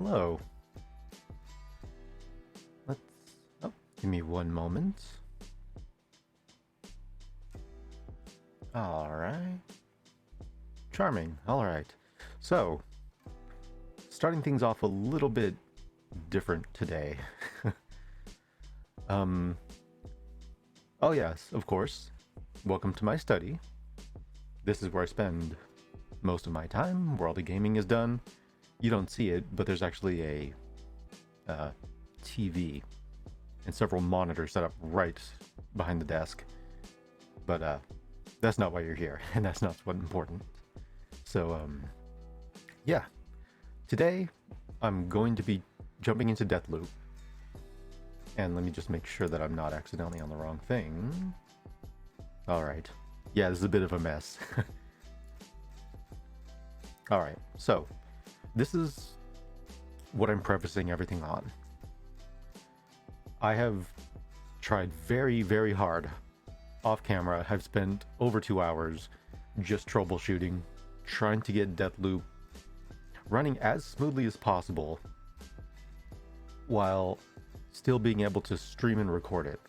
Hello. Let's... Oh, give me one moment. Alright. Charming. Alright. So, starting things off a little bit different today. Oh yes, of course. Welcome to my study. This is where I spend most of my time, where all the gaming is done. You don't see it, but there's actually a TV and several monitors set up right behind the desk. But that's not why you're here, and that's not what's important. So, yeah. Today, I'm going to be jumping into Deathloop. And let me just make sure that I'm not accidentally on the wrong thing. Alright. Yeah, this is a bit of a mess. Alright, so this is what I'm prefacing everything on. I have tried very, very hard off camera. I've spent over 2 hours just troubleshooting, trying to get Deathloop running as smoothly as possible while still being able to stream and record it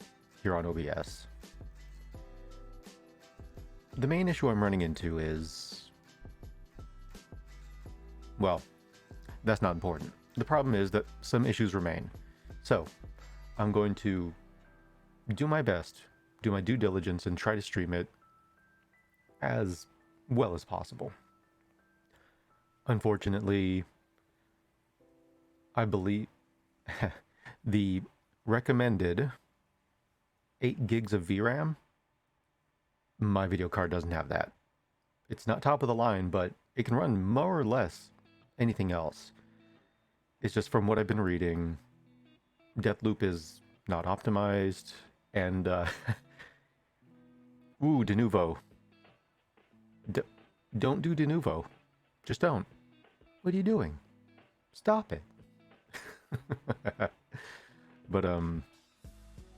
here on OBS. The main issue I'm running into is, well, that's not important. The problem is that some issues remain. So, I'm going to do my best, do my due diligence, and try to stream it as well as possible. Unfortunately, I believe the recommended 8 gigs of VRAM, my video card doesn't have that. It's not top of the line, but it can run more or less anything else. It's just from what I've been reading, Deathloop is not optimized, and ooh, de novo. Don't do de novo. Just don't. What are you doing? Stop it. But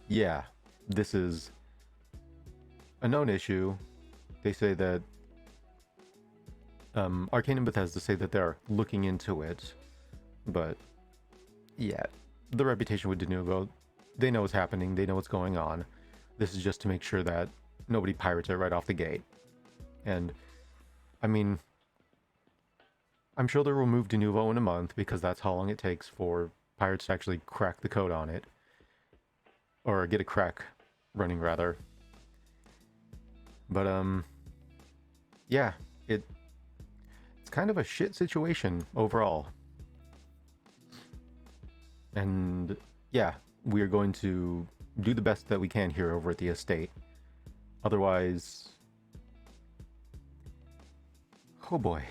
yeah, this is a known issue. They say that Arcane and Bethesda say that they're looking into it, but yeah, the reputation with de novo, they know what's happening, they know what's going on. This is just to make sure that nobody pirates it right off the gate. And I mean, I'm sure they'll remove de novo in a month, because that's how long it takes for pirates to actually crack the code on it, or get a crack running rather. But yeah, it's kind of a shit situation overall. And yeah, we're going to do the best that we can here over at the estate. Otherwise, oh boy.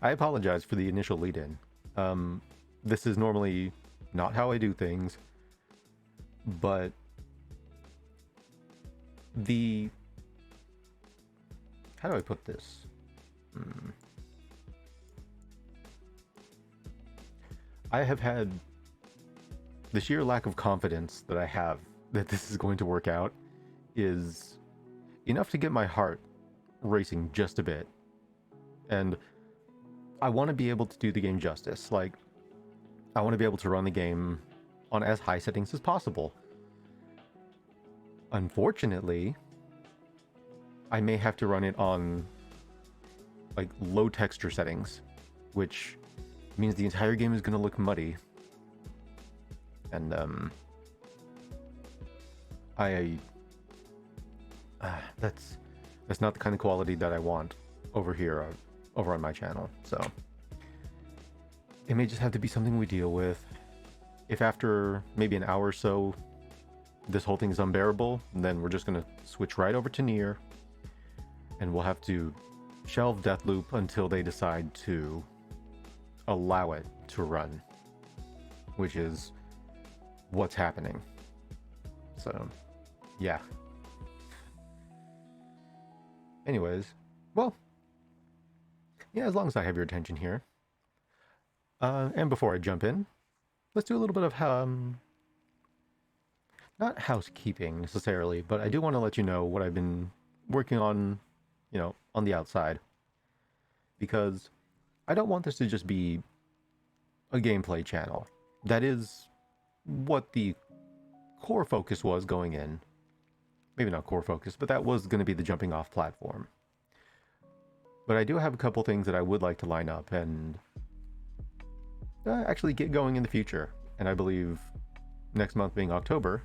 I apologize for the initial lead-in. This is normally not how I do things, but how do I put this? I have had the sheer lack of confidence that I have that this is going to work out is enough to get my heart racing just a bit. And I want to be able to do the game justice. Like, I want to be able to run the game on as high settings as possible. Unfortunately, I may have to run it on like low texture settings, which means the entire game is going to look muddy. And that's not the kind of quality that I want over here, over on my channel. So it may just have to be something we deal with. If after maybe an hour or so this whole thing is unbearable, then we're just gonna switch right over to NieR, and we'll have to shelve Deathloop until they decide to allow it to run, which is what's happening. So yeah. Anyways, well, yeah, as long as I have your attention here. And before I jump in, let's do a little bit of not housekeeping necessarily, but I do want to let you know what I've been working on, you know, on the outside, because I don't want this to just be a gameplay channel. That is what the core focus was going in. Maybe not core focus, but that was going to be the jumping off platform. But I do have a couple things that I would like to line up and actually get going in the future. And I believe next month being October,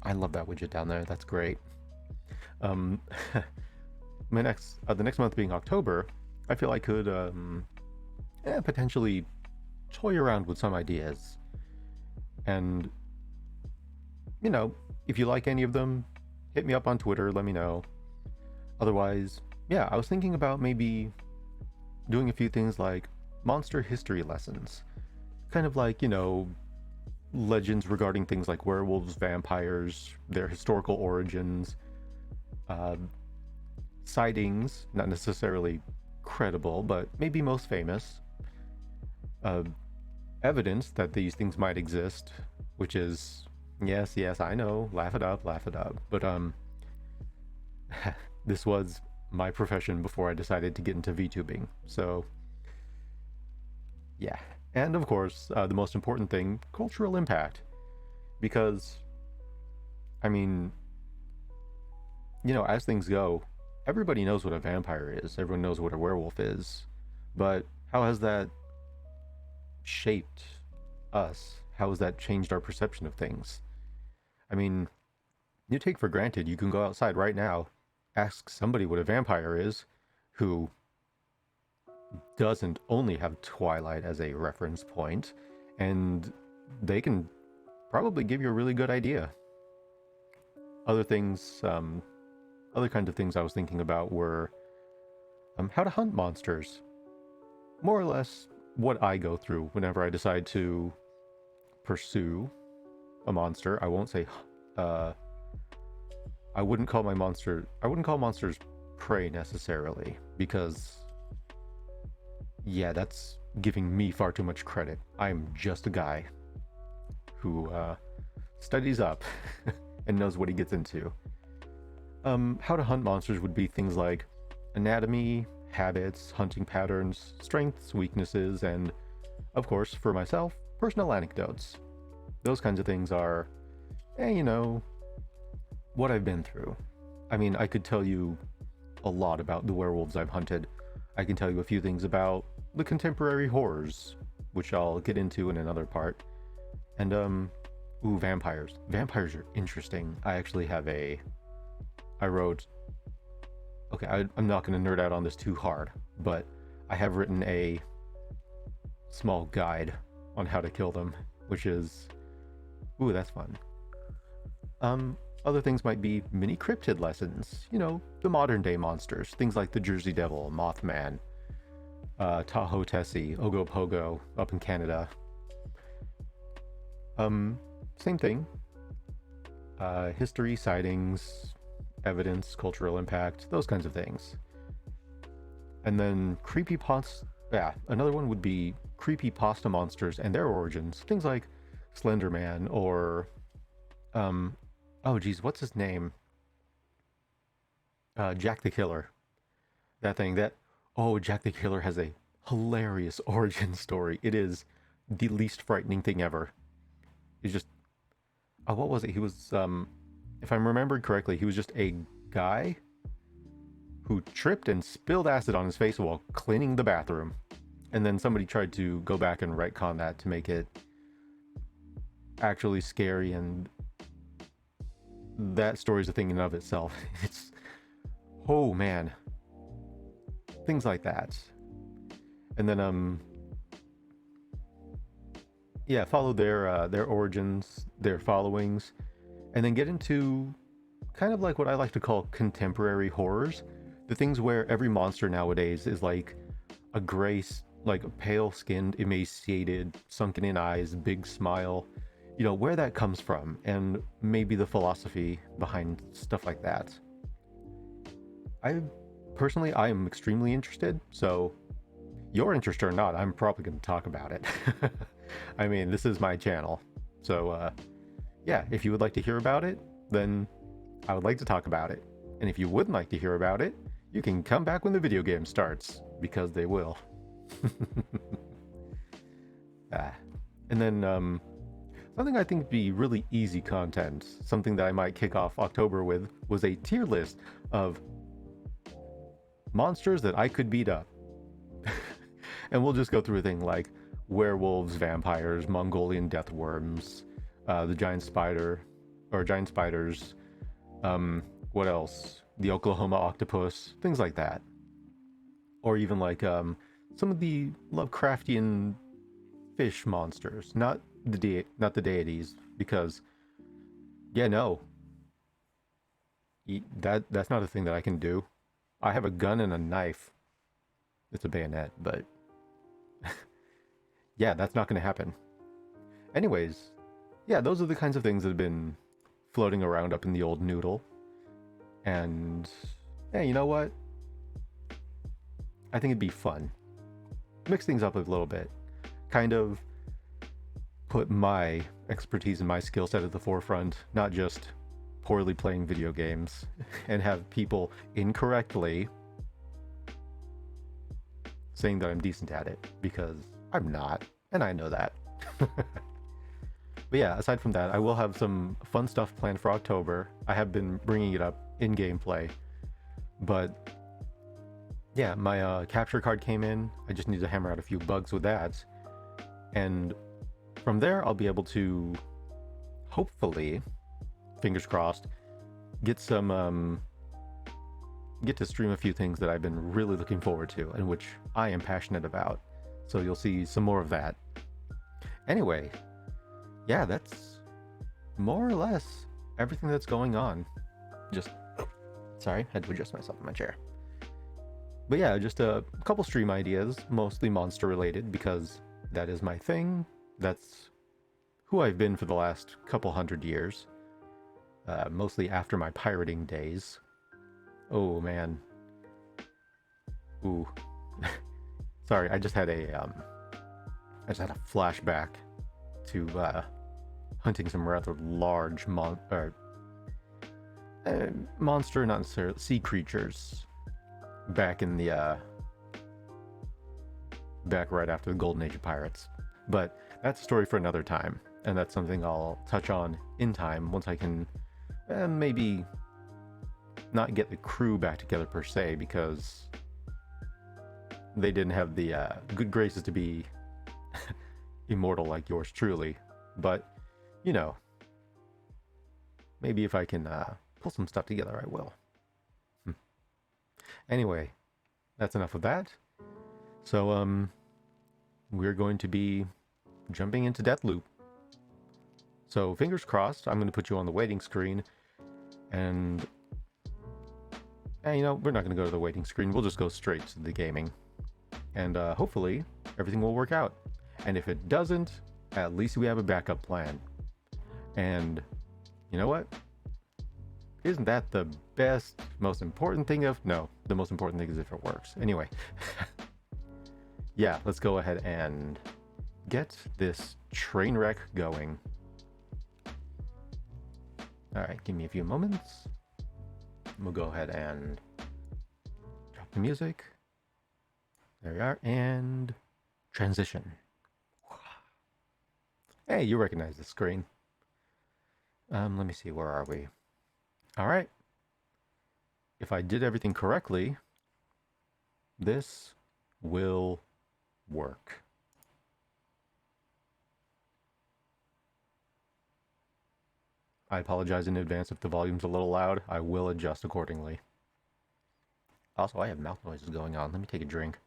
I love that widget down there. That's great. The next month being October, I feel I could potentially toy around with some ideas. And, you know, if you like any of them, hit me up on Twitter, let me know. Otherwise, yeah, I was thinking about maybe doing a few things like monster history lessons. Kind of like, you know, legends regarding things like werewolves, vampires, their historical origins, sightings, not necessarily credible, but maybe most famous, evidence that these things might exist, which is, yes, I know, laugh it up, but this was my profession before I decided to get into VTubing, so yeah. And of course, the most important thing, cultural impact, because, I mean, you know, as things go, everybody knows what a vampire is, everyone knows what a werewolf is, but how has that shaped us? How has that changed our perception of things? I mean, you take for granted you can go outside right now, ask somebody what a vampire is, who doesn't only have Twilight as a reference point, and they can probably give you a really good idea. Other things, other kinds of things I was thinking about were how to hunt monsters. More or less what I go through whenever I decide to pursue a monster. I won't say, I wouldn't call monsters prey necessarily, because yeah, that's giving me far too much credit. I'm just a guy who studies up and knows what he gets into. How to hunt monsters would be things like anatomy, habits, hunting patterns, strengths, weaknesses, and of course, for myself, personal anecdotes. Those kinds of things are, you know, what I've been through. I mean, I could tell you a lot about the werewolves I've hunted. I can tell you a few things about the contemporary horrors, which I'll get into in another part. And, vampires. Vampires are interesting. I actually have I wrote, okay, I'm not going to nerd out on this too hard, but I have written a small guide on how to kill them, which is, that's fun. Other things might be mini cryptid lessons, you know, the modern day monsters, things like the Jersey Devil, Mothman, Tahoe Tessie, Ogopogo up in Canada. Same thing. History, sightings, evidence, cultural impact, those kinds of things. And then another one would be creepypasta monsters and their origins. Things like Slender Man or, what's his name? Jack the Killer. Jack the Killer has a hilarious origin story. It is the least frightening thing ever. It's just, what was it? He was, if I'm remembering correctly, he was just a guy who tripped and spilled acid on his face while cleaning the bathroom. And then somebody tried to go back and retcon that to make it actually scary, and that story's a thing in and of itself. It's, oh man. Things like that. And then, follow their origins, their followings, and then get into kind of like what I like to call contemporary horrors. The things where every monster nowadays is like a gray, like a pale-skinned, emaciated, sunken-in eyes, big smile. You know, where that comes from, and maybe the philosophy behind stuff like that. I am extremely interested, so you're interested or not, I'm probably going to talk about it. I mean, this is my channel. So, if you would like to hear about it, then I would like to talk about it. And if you wouldn't like to hear about it, you can come back when the video game starts, because they will. Ah. And then something I think would be really easy content, something that I might kick off October with, was a tier list of monsters that I could beat up. And we'll just go through a thing like werewolves, vampires, Mongolian deathworms, the giant spider, or giant spiders, what else? The Oklahoma octopus, things like that. Or even like some of the Lovecraftian fish monsters, not not the deities, because yeah, no, that's not a thing that I can do. I have a gun and a knife. It's a bayonet, but yeah, that's not going to happen. Anyways, yeah, those are the kinds of things that have been floating around up in the old noodle. And yeah, you know what? I think it'd be fun. Mix things up a little bit. Kind of put my expertise and my skill set at the forefront, not just poorly playing video games, and have people incorrectly saying that I'm decent at it, because I'm not, and I know that. But yeah, aside from that, I will have some fun stuff planned for October. I have been bringing it up in gameplay, but yeah, my capture card came in. I just need to hammer out a few bugs with that, and from there I'll be able to, hopefully, fingers crossed, get some get to stream a few things that I've been really looking forward to and which I am passionate about. So you'll see some more of that. Anyway, yeah, that's more or less everything that's going on. Just, sorry, had to adjust myself in my chair. But yeah, just a couple stream ideas, mostly monster related, because that is my thing. That's who I've been for the last couple hundred years. Mostly after my pirating days. Oh man. Ooh. Sorry, I just had a flashback to hunting some rather large monster, not necessarily sea creatures, back in the back right after the golden age of pirates. But that's a story for another time, and that's something I'll touch on in time once I can maybe not get the crew back together per se, because they didn't have the good graces to be immortal like yours truly. But you know, maybe if I can pull some stuff together, I will. Anyway, that's enough of that. So we're going to be jumping into Deathloop. So fingers crossed, I'm going to put you on the waiting screen, and you know, we're not going to go to the waiting screen. We'll just go straight to the gaming, and hopefully everything will work out. And if it doesn't, at least we have a backup plan. And you know what? Isn't that the best, most important thing of... No, the most important thing is if it works. Anyway. Yeah, let's go ahead and get this train wreck going. Alright, give me a few moments. We'll go ahead and drop the music. There we are, and transition. Hey, you recognize the screen. Let me see, where are we? Alright. If I did everything correctly, this will work. I apologize in advance if the volume's a little loud. I will adjust accordingly. Also, I have mouth noises going on. Let me take a drink.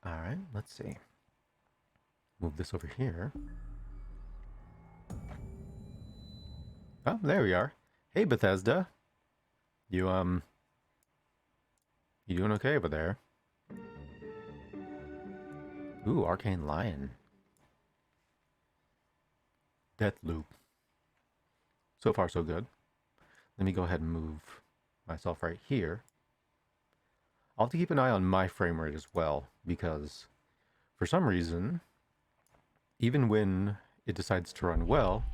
Alright, let's see. Move this over here. Oh, there we are. Hey, Bethesda. You doing okay over there? Ooh, Arcane Lion. Deathloop. So far, so good. Let me go ahead and move myself right here. I'll have to keep an eye on my frame rate as well, because for some reason, even when it decides to run well...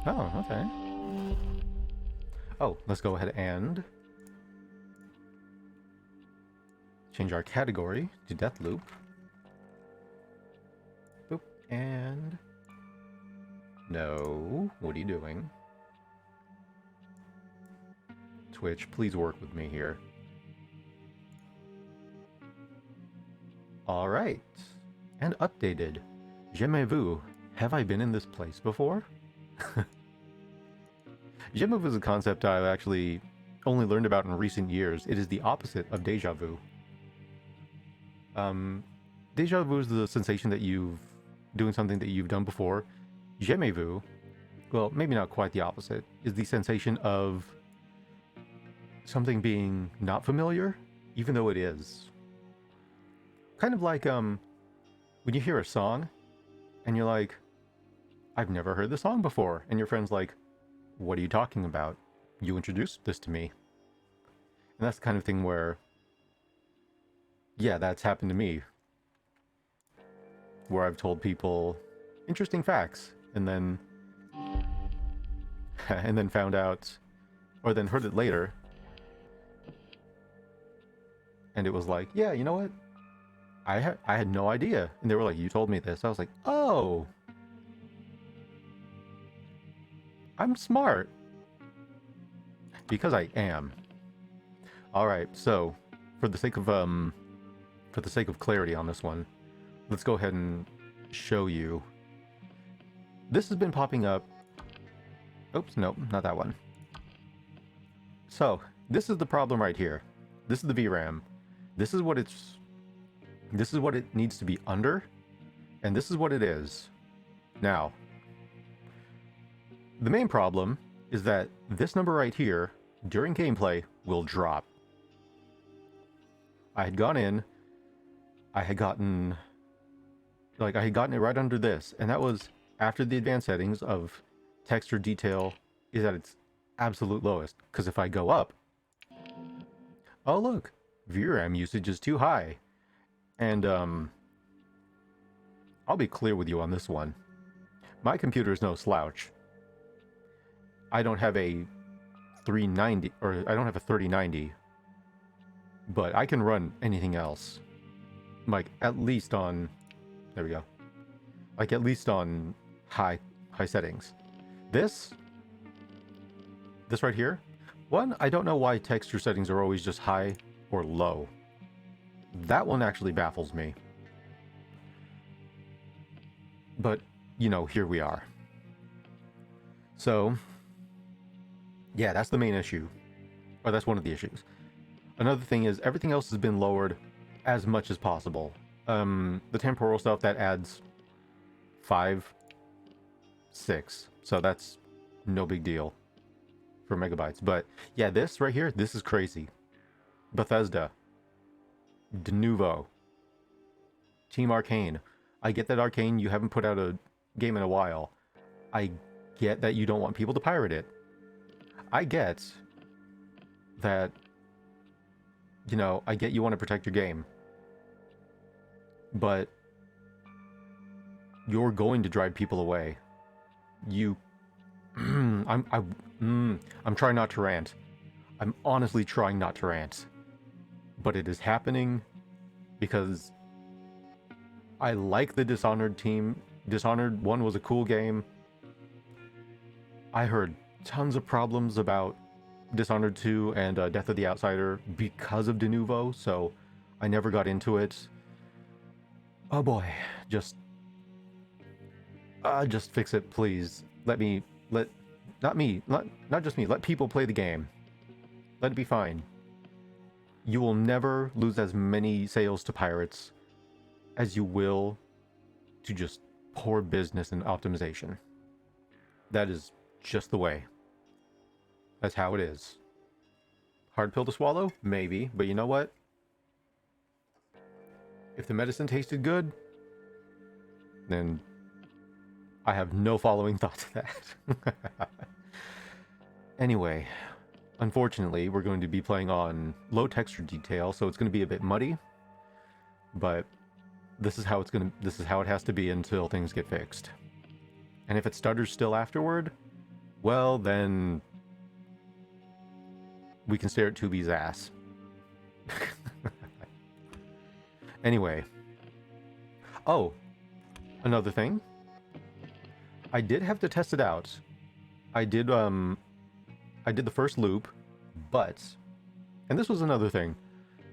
Oh, okay. Oh, let's go ahead and change our category to Deathloop. Boop, and... No, what are you doing? Twitch, please work with me here. Alright. And updated. J'aimez-vous. Have I been in this place before? J'aimez-vous is a concept I've actually only learned about in recent years. It is the opposite of déjà vu. Déjà vu is the sensation that you've doing something that you've done before. J'aimez-vous, well, maybe not quite the opposite, is the sensation of something being not familiar, even though it is. Kind of like when you hear a song and you're like, I've never heard the song before, and your friend's like, what are you talking about? You introduced this to me. And that's the kind of thing where, yeah, that's happened to me. Where I've told people interesting facts, and then found out, or then heard it later, and it was like, yeah, you know what? I had no idea. And they were like, you told me this. I was like, oh, I'm smart. Because I am. Alright, so for the sake of clarity on this one, let's go ahead and show you. This has been popping up. Oops, nope, not that one. So, this is the problem right here. This is the VRAM. This is what it needs to be under, and this is what it is. Now, the main problem is that this number right here, during gameplay, will drop. I had gone in, I had gotten it right under this, and that was after the advanced settings of texture detail is at its absolute lowest. Because if I go up, oh look, VRAM usage is too high. And I'll be clear with you on this one. My computer is no slouch. I don't have a 390, or I don't have a 3090, but I can run anything else. Like at least on, there we go. Like at least on high settings. This right here, one, I don't know why texture settings are always just high or low. That one actually baffles me. But, you know, here we are. So, yeah, that's the main issue. Or that's one of the issues. Another thing is everything else has been lowered as much as possible. The temporal stuff, that adds 5, 6. So that's no big deal for megabytes. But yeah, this right here, this is crazy. Bethesda. De Nouveau. Team Arcane. I get that Arcane, you haven't put out a game in a while. I get that you don't want people to pirate it. I get that, you know, I get you want to protect your game. But you're going to drive people away. I'm trying not to rant. I'm honestly trying not to rant. But it is happening because I like the Dishonored team. Dishonored 1 was a cool game. I heard tons of problems about Dishonored 2 and Death of the Outsider because of De Nouveau, so I never got into it. Oh boy, just fix it, please. Not just me, let people play the game. Let it be fine. You will never lose as many sales to pirates as you will to just poor business and optimization. That is just the way. That's how it is. Hard pill to swallow? Maybe, but you know what? If the medicine tasted good, then I have no following thought to that. Anyway, unfortunately, we're going to be playing on low texture detail, so it's going to be a bit muddy. But this is how it has to be until things get fixed. And if it stutters still afterward, well, then we can stare at 2B's ass. Anyway. Oh, another thing. I did have to test it out. I did the first loop, but, and this was another thing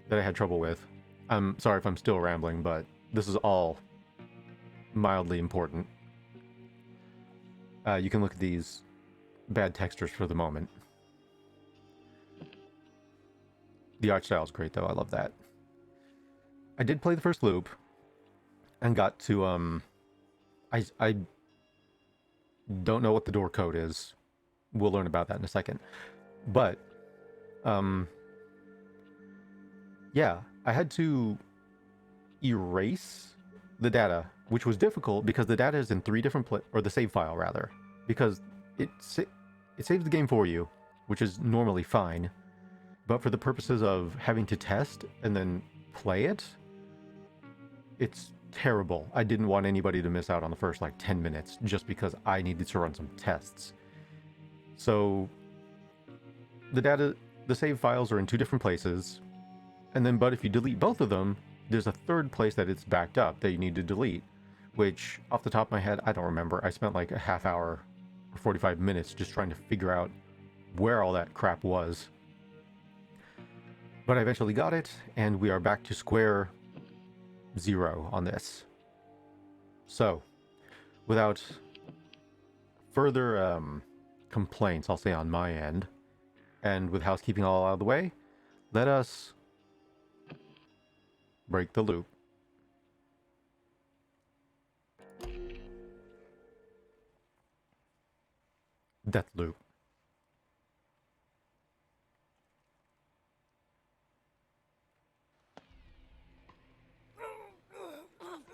that I had trouble with. I'm sorry if I'm still rambling, but this is all mildly important. You can look at these bad textures for the moment. The art style is great, though. I love that. I did play the first loop and got to, I don't know what the door code is. We'll learn about that in a second. But, yeah, I had to erase the data, which was difficult because the data is in 3 different or the save file rather, because it saves the game for you, which is normally fine, but for the purposes of having to test and then play it, it's terrible. I didn't want anybody to miss out on the first like 10 minutes just because I needed to run some tests. So the save files are in 2 different places, and then but if you delete both of them, there's a third place that it's backed up that you need to delete, which off the top of my head, I don't remember. I spent like a half hour or 45 minutes just trying to figure out where all that crap was. But I eventually got it, and we are back to square 0 on this. So, without further complaints, I'll say on my end, and with housekeeping all out of the way, let us break the loop. Deathloop.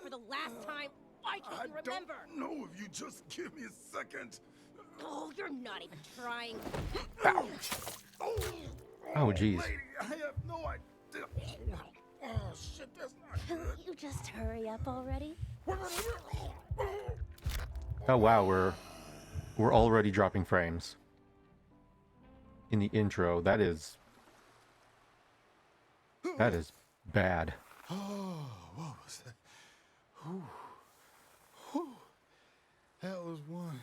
For the last time, why can't you remember? I don't know if you just give me a second. Oh, you're not even trying. Ow. Oh, jeez. Lady, I have no idea. Oh, shit, that's not good. You just hurry up already. Oh wow, we're already dropping frames in the intro. That is bad. Oh, what was that? Whew. Whew. That was one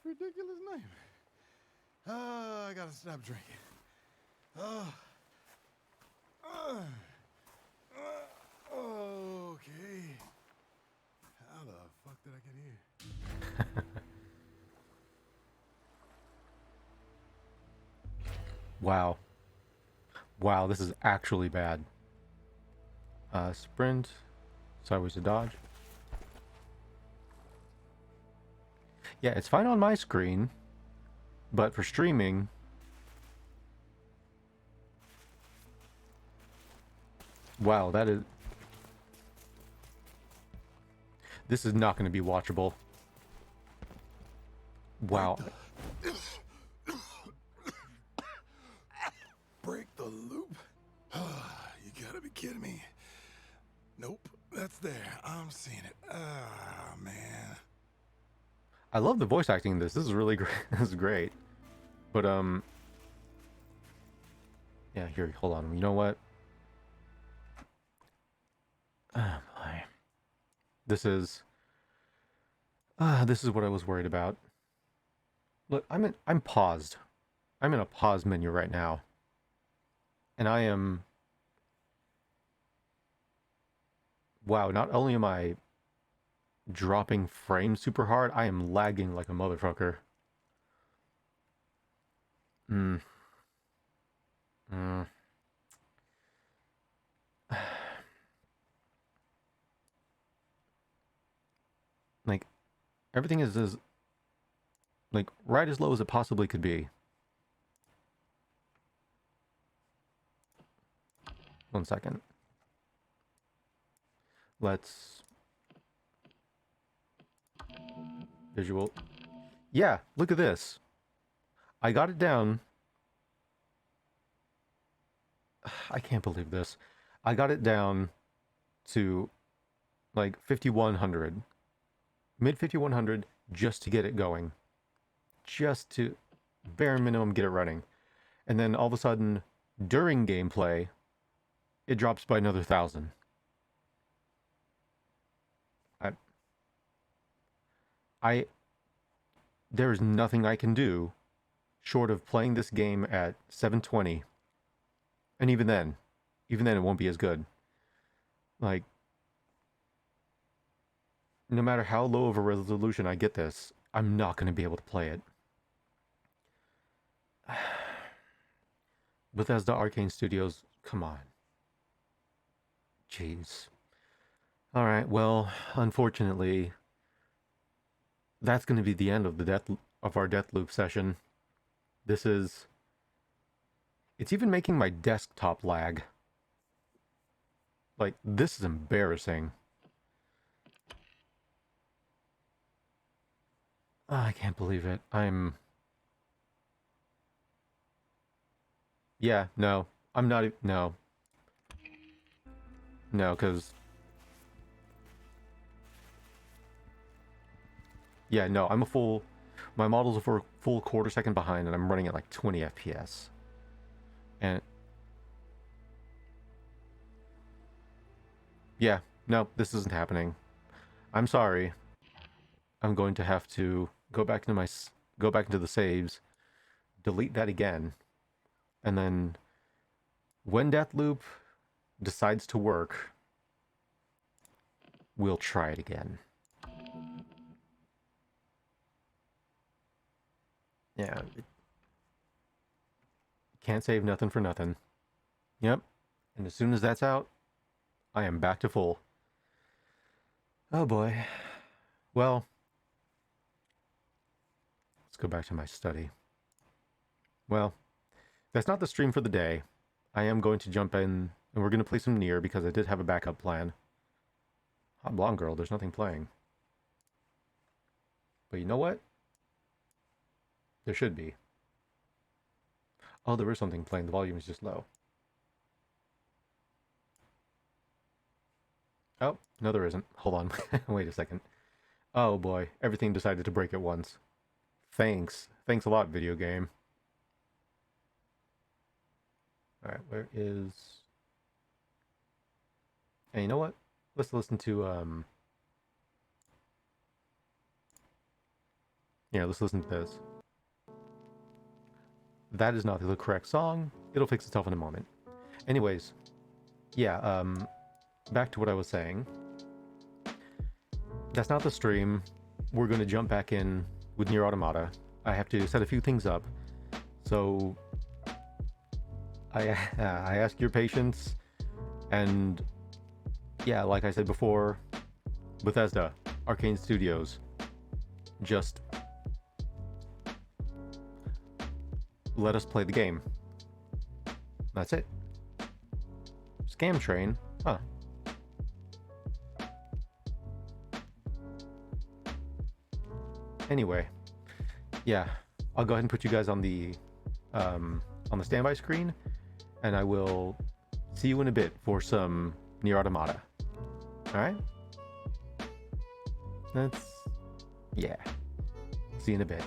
ridiculous name. I gotta stop drinking. Okay. How the fuck did I get here? Wow. Wow, this is actually bad. Sprint, sideways to dodge. Yeah, it's fine on my screen, but for streaming, wow, this is not going to be watchable. Wow. Break the loop? You gotta be kidding me. Nope, that's there. I'm seeing it. Ah, man. I love the voice acting in this. This is really great. This is great. But, yeah, here, hold on. You know what? Oh, boy. This is what I was worried about. Look, I'm paused. I'm in a pause menu right now. And I am... Wow, not only am I dropping frames super hard, I am lagging like a motherfucker. Like, everything is as, like, right as low as it possibly could be. One second. Let's... Visual. Yeah, look at this. I got it down. I can't believe this. I got it down to, like, 5100. Mid 5100 just to get it going. just to bare minimum get it running. And then all of a sudden, during gameplay, it drops by another 1,000. There is nothing I can do short of playing this game at 720. And even then it won't be as good. Like, no matter how low of a resolution I get this, I'm not going to be able to play it. Bethesda Arcane Studios, come on. Jeez. Alright, well, unfortunately, that's going to be the end of our Deathloop session. It's even making my desktop lag. Like, this is embarrassing. Oh, I can't believe it. Yeah, no. I'm not... No. No, because... Yeah, no, I'm a full... My model's a full quarter second behind, and I'm running at like 20 FPS. And... Yeah, no, this isn't happening. I'm sorry. I'm going to have to go back into the saves, delete that again, and then when Deathloop decides to work, we'll try it again. Yeah. Can't save nothing for nothing. Yep. And as soon as that's out, I am back to full. Oh boy. Well, let's go back to my study. Well, that's not the stream for the day. I am going to jump in, and we're going to play some NieR because I did have a backup plan. Hot blonde girl, there's nothing playing. But you know what? There should be. Oh, there is something playing. The volume is just low. Oh, no there isn't. Hold on. Wait a second. Oh boy, everything decided to break at once. Thanks. Thanks a lot, video game. Alright, where is... And you know what? Let's listen to, yeah, let's listen to this. That is not the correct song. It'll fix itself in a moment. Anyways, yeah, back to what I was saying. That's not the stream. We're going to jump back in with NieR Automata. I have to set a few things up. So, I ask your patience. And, yeah, like I said before, Bethesda, Arcane Studios, just let us play the game. That's it. Scam train? Huh. Anyway, yeah, I'll go ahead and put you guys on the standby screen, and I will see you in a bit for some NieR Automata. Alright? Yeah. See you in a bit.